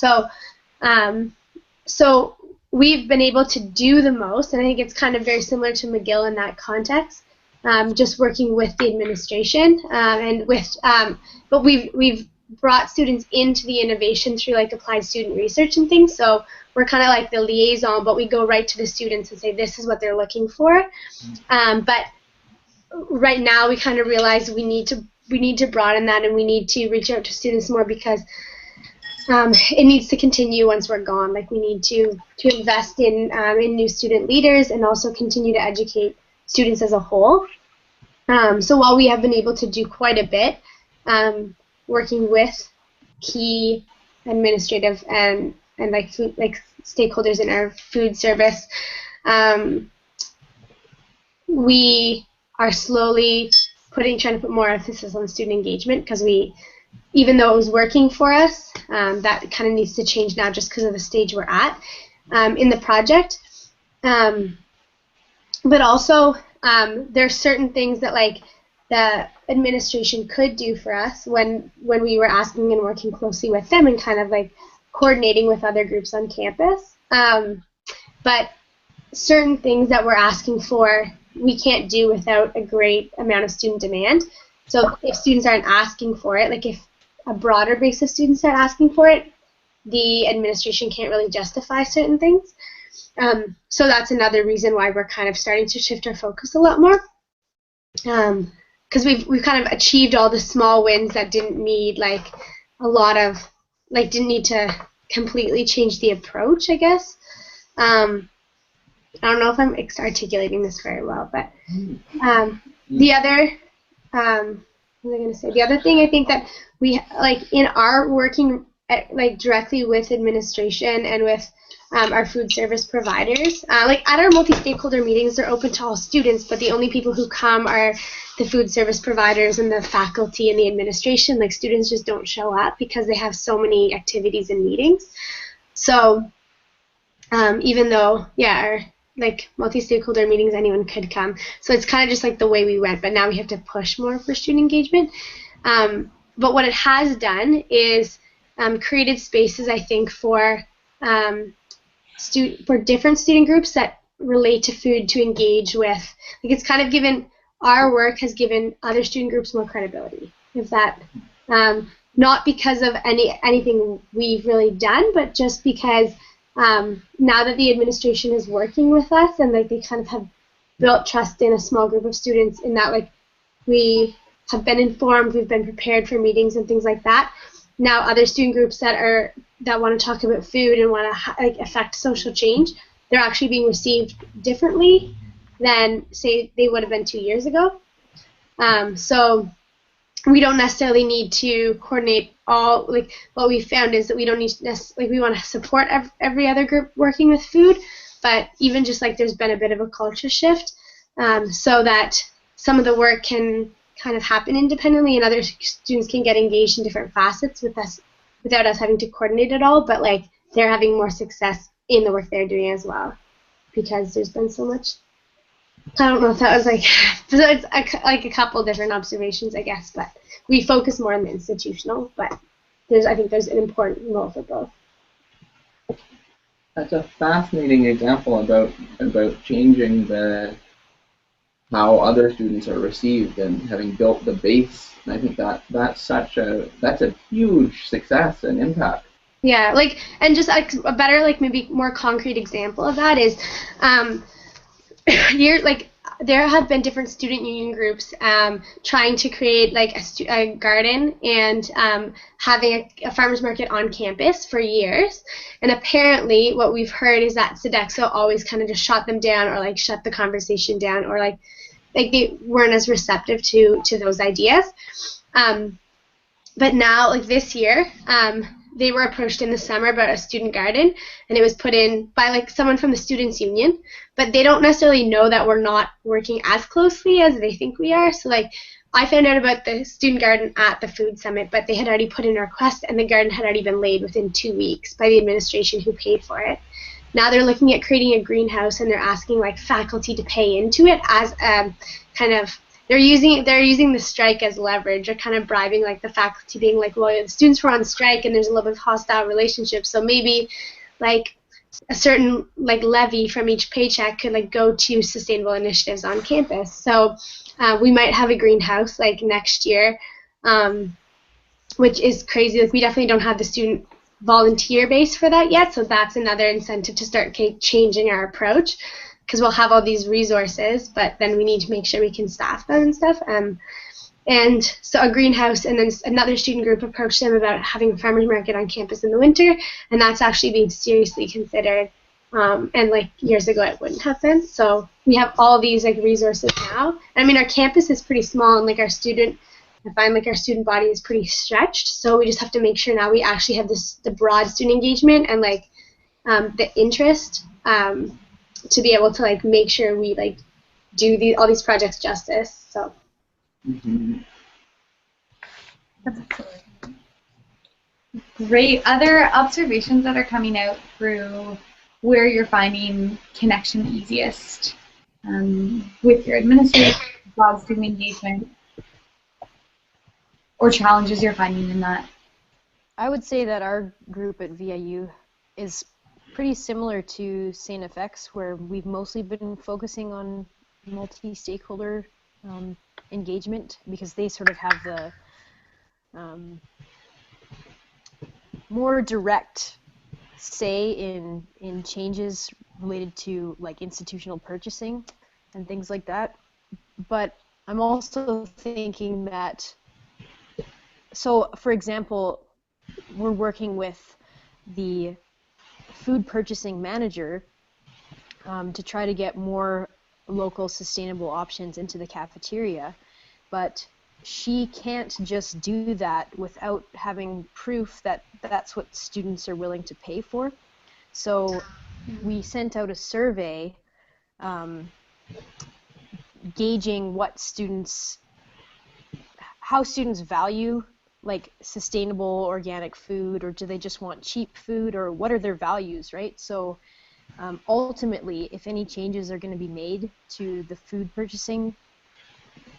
So we've been able to do the most, and I think it's kind of very similar to McGill in that context. Just working with the administration and with, but we've brought students into the innovation through like applied student research and things. So we're kind of like the liaison, but we go right to the students and say this is what they're looking for. But right now we kind of realize we need to broaden that, and we need to reach out to students more because it needs to continue once we're gone. Like we need to invest in new student leaders and also continue to educate students as a whole. So while we have been able to do quite a bit working with key administrative and like stakeholders in our food service, we are slowly trying to put more emphasis on student engagement because even though it was working for us, that kind of needs to change now just because of the stage we're at in the project. But also, there are certain things that like the administration could do for us when we were asking and working closely with them and kind of like coordinating with other groups on campus. But certain things that we're asking for, we can't do without a great amount of student demand. So if students aren't asking for it, like if a broader base of students aren't asking for it, the administration can't really justify certain things. So that's another reason why we're kind of starting to shift our focus a lot more, because we've kind of achieved all the small wins that didn't need like a lot of didn't need to completely change the approach, I guess. I don't know if I'm articulating this very well, but the other what was I going to say? The other thing I think that we like in our working directly with administration and with our food service providers. Like at our multi-stakeholder meetings, they're open to all students, but the only people who come are the food service providers and the faculty and the administration. Like students just don't show up because they have so many activities and meetings. So even though, our multi-stakeholder meetings, anyone could come. So it's kind of just like the way we went, but now we have to push more for student engagement. But what it has done is created spaces, I think, for different student groups that relate to food to engage with. Like it's kind of given, our work has given other student groups more credibility. If that, not because of anything we've really done, but just because now that the administration is working with us and they kind of have built trust in a small group of students in that we have been informed, we've been prepared for meetings and things like that. Now other student groups that want to talk about food and want to affect social change, they're actually being received differently than say they would have been 2 years ago. So we don't necessarily need to coordinate all. What we found is that we don't need we want to support every other group working with food, but even just like there's been a bit of a culture shift, so that some of the work can kind of happen independently and other students can get engaged in different facets with us without us having to coordinate it all, but like they're having more success in the work they're doing as well because there's been so much. I don't know if that was like, it's like a couple different observations, I guess, but we focus more on the institutional, but I think there's an important role for both. That's a fascinating example about changing how other students are received and having built the base. And I think that's a huge success and impact. Yeah, like, and just like a better, like maybe more concrete example of that is, there have been different student union groups trying to create like a garden and having a farmer's market on campus for years. And apparently what we've heard is that Sodexo always kind of just shot them down or like shut the conversation down or like they weren't as receptive to those ideas. But now, like this year, they were approached in the summer about a student garden, and it was put in by like someone from the students union, but they don't necessarily know that we're not working as closely as they think we are. So like I found out about the student garden at the food summit, but they had already put in a request and the garden had already been laid within 2 weeks by the administration who paid for it. Now they're looking at creating a greenhouse and they're asking like faculty to pay into it as kind of they're using the strike as leverage. They're kind of bribing like the faculty, being like, well, the students were on strike and there's a little bit of hostile relationship, so maybe like a certain like levy from each paycheck could like go to sustainable initiatives on campus. So we might have a greenhouse like next year, which is crazy. Like we definitely don't have the student volunteer base for that yet, so that's another incentive to start changing our approach. Because we'll have all these resources, but then we need to make sure we can staff them and stuff. And so a greenhouse, and then another student group approached them about having a farmer's market on campus in the winter, and that's actually being seriously considered. And like years ago, it wouldn't have been. So we have all these like resources now. I mean, our campus is pretty small, and like I find like our student body is pretty stretched. So we just have to make sure now we actually have the broad student engagement and like the interest. To be able to like make sure we like do all these projects justice. So. Mm-hmm. That's excellent. Great. Other observations that are coming out through where you're finding connection easiest with your administration, broad student engagement, or challenges you're finding in that? I would say that our group at VIU is pretty similar to St. FX, where we've mostly been focusing on multi-stakeholder engagement because they sort of have the more direct say in changes related to like institutional purchasing and things like that. But I'm also thinking that, so for example, we're working with the food purchasing manager to try to get more local sustainable options into the cafeteria, but she can't just do that without having proof that that's what students are willing to pay for. So we sent out a survey gauging how students value like sustainable organic food, or do they just want cheap food, or what are their values, right? So ultimately, if any changes are going to be made to the food purchasing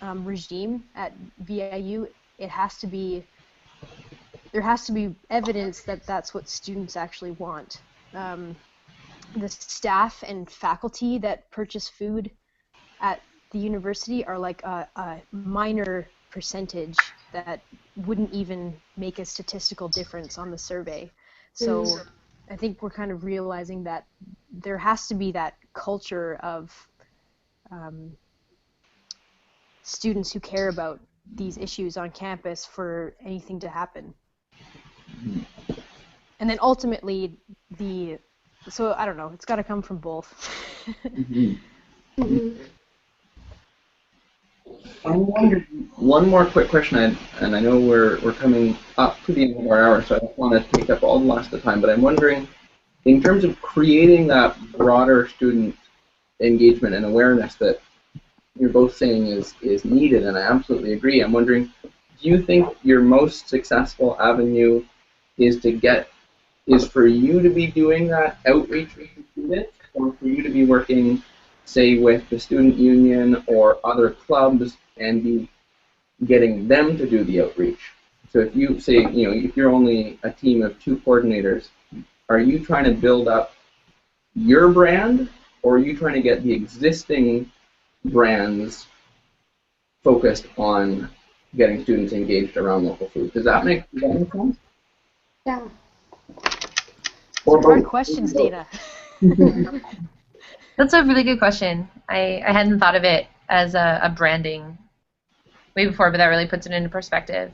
regime at VIU, there has to be evidence that that's what students actually want. The staff and faculty that purchase food at the university are like a minor percentage that wouldn't even make a statistical difference on the survey. So I think we're kind of realizing that there has to be that culture of students who care about these issues on campus for anything to happen. And then ultimately, so I don't know, it's got to come from both. I'm wondering, one more quick question, and I know we're coming up to the end of our hour, so I don't want to take up all the last of the time, but I'm wondering, in terms of creating that broader student engagement and awareness that you're both saying is needed, and I absolutely agree. I'm wondering, do you think your most successful avenue is for you to be doing that outreach with the students, or for you to be working, say, with the student union or other clubs and be getting them to do the outreach? So if you say, if you're only a team of 2 coordinators, are you trying to build up your brand, or are you trying to get the existing brands focused on getting students engaged around local food? Does that make sense? Yeah. Or Hard both? questions, Dana. That's a really good question. I hadn't thought of it as a branding way before, but that really puts it into perspective.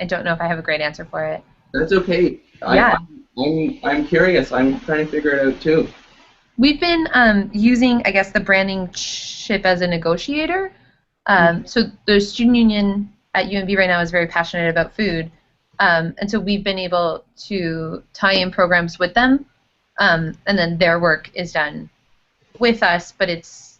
I don't know if I have a great answer for it. That's okay. Yeah. I'm curious. I'm trying to figure it out too. We've been using, I guess, the branding chip as a negotiator. So the student union at UNB right now is very passionate about food, and so we've been able to tie in programs with them, and then their work is done with us, but it's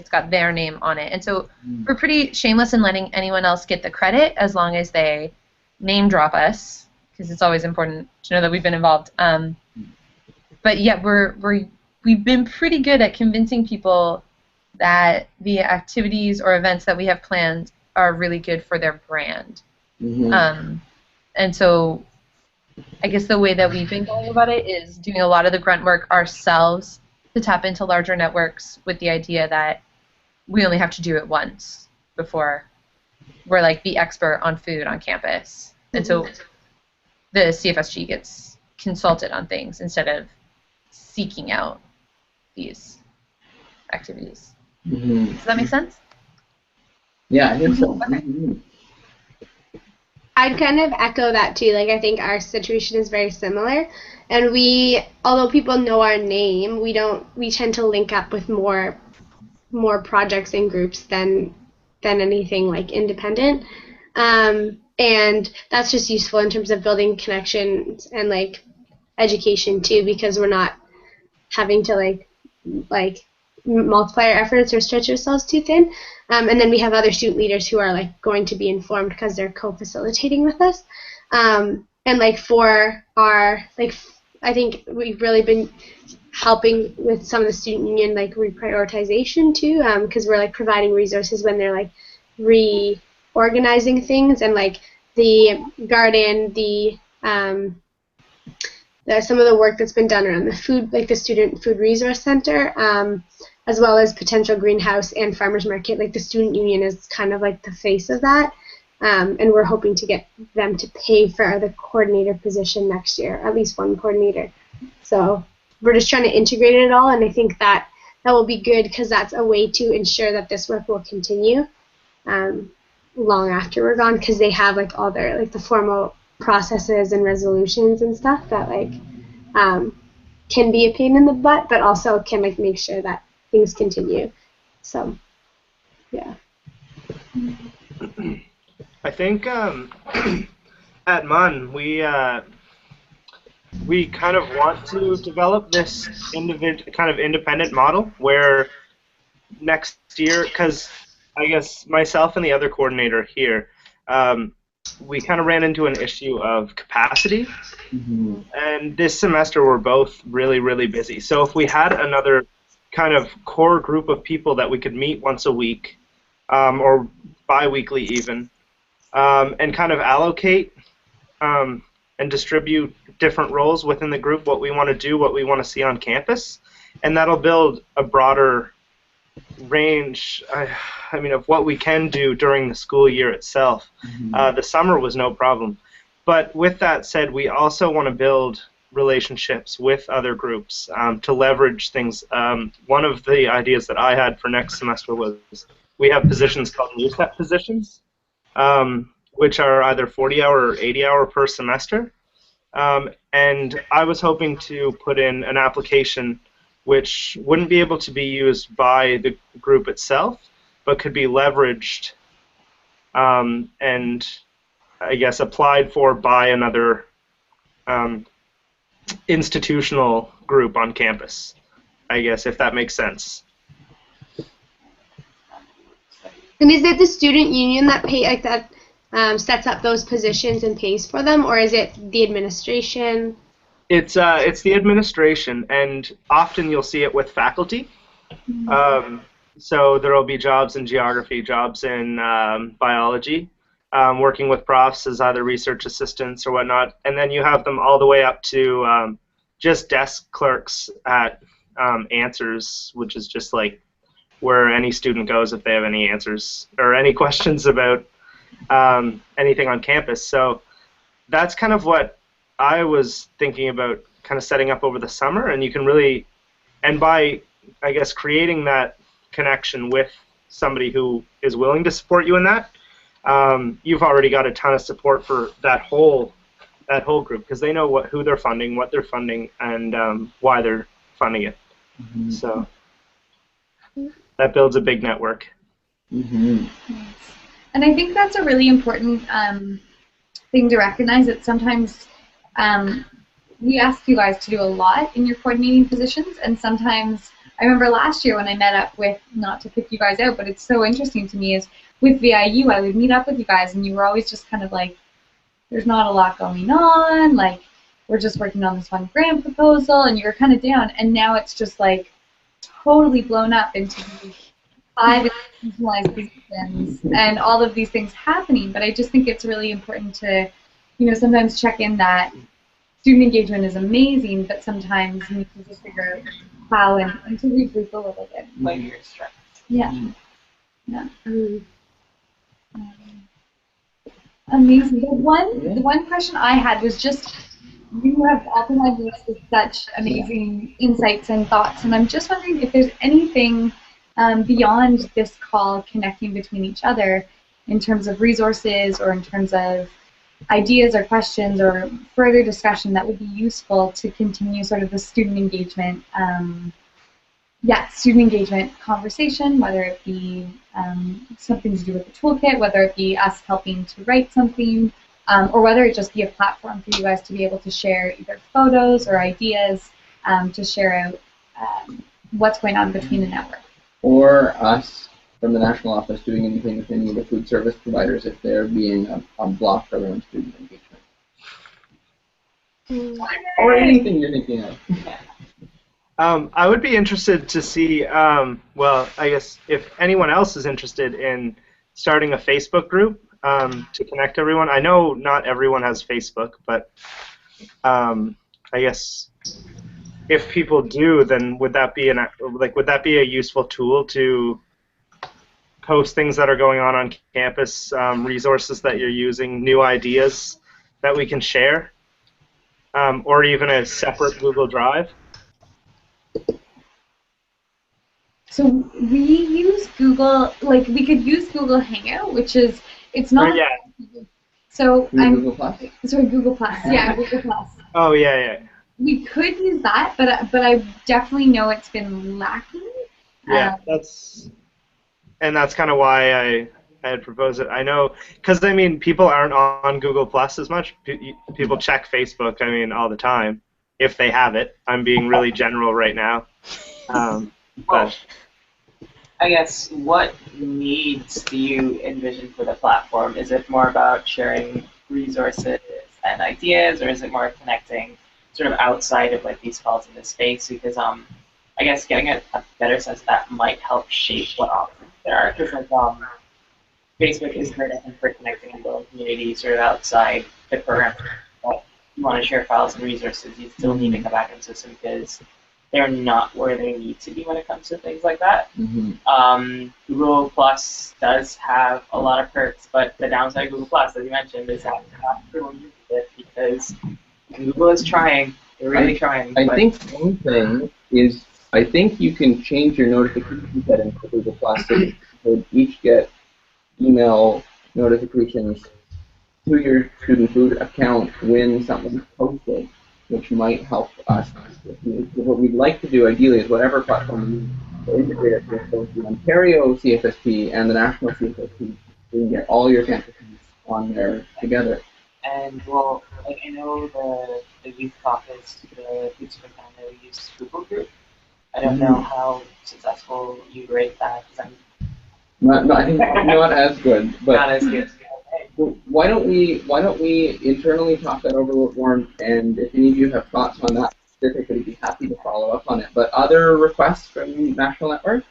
got their name on it. And so we're pretty shameless in letting anyone else get the credit as long as they name drop us, because it's always important to know that we've been involved. But yeah, we've been pretty good at convincing people that the activities or events that we have planned are really good for their brand. Mm-hmm. And so I guess the way that we've been going about it is doing a lot of the grunt work ourselves to tap into larger networks with the idea that we only have to do it once before we're like the expert on food on campus. And so the CFSG gets consulted on things instead of seeking out these activities. Mm-hmm. Does that make sense? Yeah, I think so. Okay. Mm-hmm. I'd kind of echo that too. Like, I think our situation is very similar, and although people know our name, we tend to link up with more projects and groups than anything like independent, and that's just useful in terms of building connections and like education too, because we're not having to like multiply our efforts or stretch ourselves too thin. And then we have other student leaders who are like going to be informed because they're co-facilitating with us. And like for our I think we've really been helping with some of the student union like reprioritization too, because we're like providing resources when they're like reorganizing things, and like the garden, some of the work that's been done around the food, like the Student Food Resource Center, as well as potential greenhouse and farmers market. Like the student union is kind of like the face of that, and we're hoping to get them to pay for the coordinator position next year, at least one coordinator. So we're just trying to integrate it all, and I think that will be good because that's a way to ensure that this work will continue long after we're gone, because they have like all their like the formal processes and resolutions and stuff that like can be a pain in the butt, but also can like make sure that things continue. So yeah. I think at MUN we kind of want to develop this kind of independent model where next year, because I guess myself and the other coordinator here, we kind of ran into an issue of capacity, and this semester we're both really, really busy. So if we had another kind of core group of people that we could meet once a week, or bi-weekly even, and kind of allocate and distribute different roles within the group, what we want to do, what we want to see on campus, and that'll build a broader range, I mean, of what we can do during the school year itself. The summer was no problem. But with that said, we also want to build relationships with other groups to leverage things. One of the ideas that I had for next semester was we have positions called NewStep positions, which are either 40-hour or 80-hour per semester. And I was hoping to put in an application which wouldn't be able to be used by the group itself, but could be leveraged and I guess applied for by another institutional group on campus, I guess, if that makes sense. And is it the student union that sets up those positions and pays for them, or is it the administration? It's the administration, and often you'll see it with faculty. So there will be jobs in geography, jobs in biology, working with profs as either research assistants or whatnot, and then you have them all the way up to just desk clerks at Answers, which is just like where any student goes if they have any answers or any questions about anything on campus. So that's kind of what I was thinking about kind of setting up over the summer, and you can really, and by, I guess, creating that connection with somebody who is willing to support you in that, you've already got a ton of support for that whole group, because they know who they're funding, what they're funding, and why they're funding it. Mm-hmm. So that builds a big network. Mm-hmm. Nice. And I think that's a really important thing to recognize, that sometimes we ask you guys to do a lot in your coordinating positions, and sometimes, I remember last year when I met up with, not to pick you guys out, but it's so interesting to me, is with VIU, I would meet up with you guys, and you were always just kind of like, there's not a lot going on, like, we're just working on this one grant proposal, and you were kind of down, and now it's just like totally blown up into these 5 institutionalized positions and all of these things happening. But I just think it's really important to, sometimes check in that student engagement is amazing, but sometimes you need to just figure out how and to regroup a little bit. Like your strengths. Yeah. Yeah. Amazing. The one question I had was just, you have all provided us with such amazing insights and thoughts, and I'm just wondering if there's anything beyond this call connecting between each other in terms of resources or in terms of ideas or questions or further discussion that would be useful to continue sort of the student engagement, student engagement conversation, whether it be something to do with the toolkit, whether it be us helping to write something, or whether it just be a platform for you guys to be able to share either photos or ideas to share out what's going on between the network. Or us from the national office doing anything with any of the food service providers if they're being blocked around student engagement. Or anything you're thinking of. I would be interested to see, well, I guess if anyone else is interested in starting a Facebook group to connect everyone. I know not everyone has Facebook, but I guess if people do, then would that be a useful tool to post things that are going on campus, resources that you're using, new ideas that we can share, or even a separate Google Drive? So we use Google, we could use Google Hangout, which is, it's not. Yeah. So Google Plus? Sorry, Google Plus. Yeah, Google Plus. Oh yeah. We could use that, but I definitely know it's been lacking. Yeah, that's kind of why I had proposed it. I know, because people aren't on Google Plus as much. People check Facebook, all the time, if they have it. I'm being really general right now. But I guess, what needs do you envision for the platform? Is it more about sharing resources and ideas, or is it more connecting sort of outside of these calls in this space? Because I guess getting a better sense of that might help shape what options there are. Because Facebook is great, I think, for connecting and building communities sort of outside the program. But you want to share files and resources, you still need to come back into the system because they're not where they need to be when it comes to things like that. Mm-hmm. Google Plus does have a lot of perks, but the downside of Google Plus, as you mentioned, is that not everyone uses it because Google is trying. They're really trying. I think one thing is, I think you can change your notification settings for Google Plus so you could each get email notifications to your student food account when something's posted, which might help us. What we'd like to do, ideally, is whatever platform we integrate it with both the Ontario CFSP and the national CFSP, you can get all your campuses on there together. And, well, like I know the youth caucus, the Food Superintendent Youth Google group. I don't know how successful you'd rate that, because I'm No, I think not as good, but not as good. Okay. why don't we internally talk that over with Warren, and if any of you have thoughts on that specifically, be happy to follow up on it. But other requests from National Network?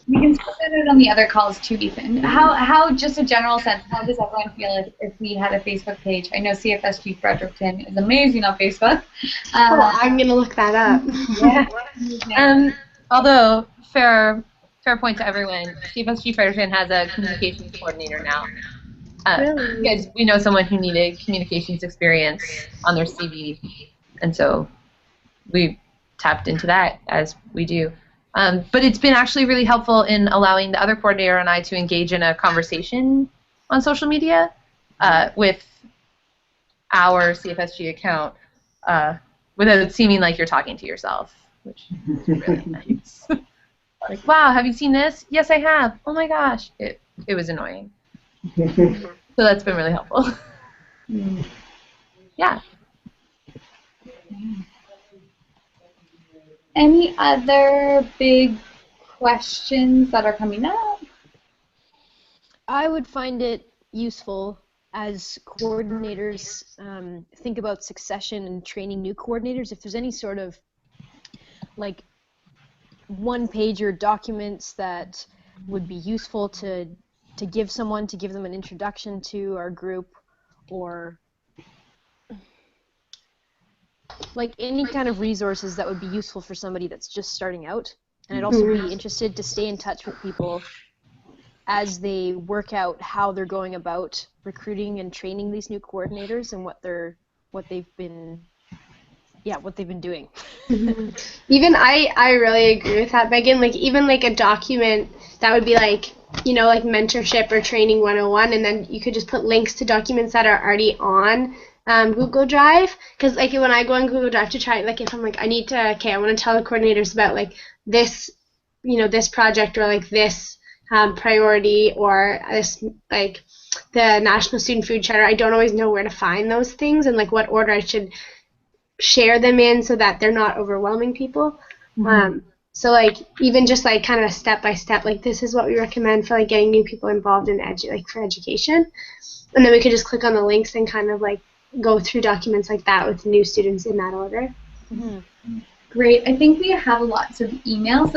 We can split it on the other calls too, Ethan. How, just a general sense, how does everyone feel if we had a Facebook page? I know CFSG Fredericton is amazing on Facebook. I'm going to look that up. Yeah. Although, fair point to everyone, CFSG Fredericton has a communications coordinator now. Really? Because we know someone who needed communications experience on their CV, and so we tapped into that, as we do. But it's been actually really helpful in allowing the other coordinator and I to engage in a conversation on social media with our CFSG account without seeming like you're talking to yourself, which is really nice. Like, wow, have you seen this? Yes, I have. Oh my gosh. It was annoying. So that's been really helpful. Yeah. Any other big questions that are coming up? I would find it useful as coordinators think about succession and training new coordinators. If there's any sort of like one-pager documents that would be useful to give someone, to give them an introduction to our group, or like any kind of resources that would be useful for somebody that's just starting out. And I'd also be interested to stay in touch with people as they work out how they're going about recruiting and training these new coordinators and what they've been doing. Even I really agree with that, Megan. Like even like a document that would be like, you know, like mentorship or training 101, and then you could just put links to documents that are already on Google Drive. Because like when I go on Google Drive to try, like if I'm like I want to tell the coordinators about like this, you know, this project or like this priority or this like the National Student Food Charter, I don't always know where to find those things and like what order I should share them in so that they're not overwhelming people. So like even just like kind of step by step, like this is what we recommend for like getting new people involved in for education, and then we could just click on the links and kind of like go through documents like that with new students in that order. Great. I think we have lots of emails.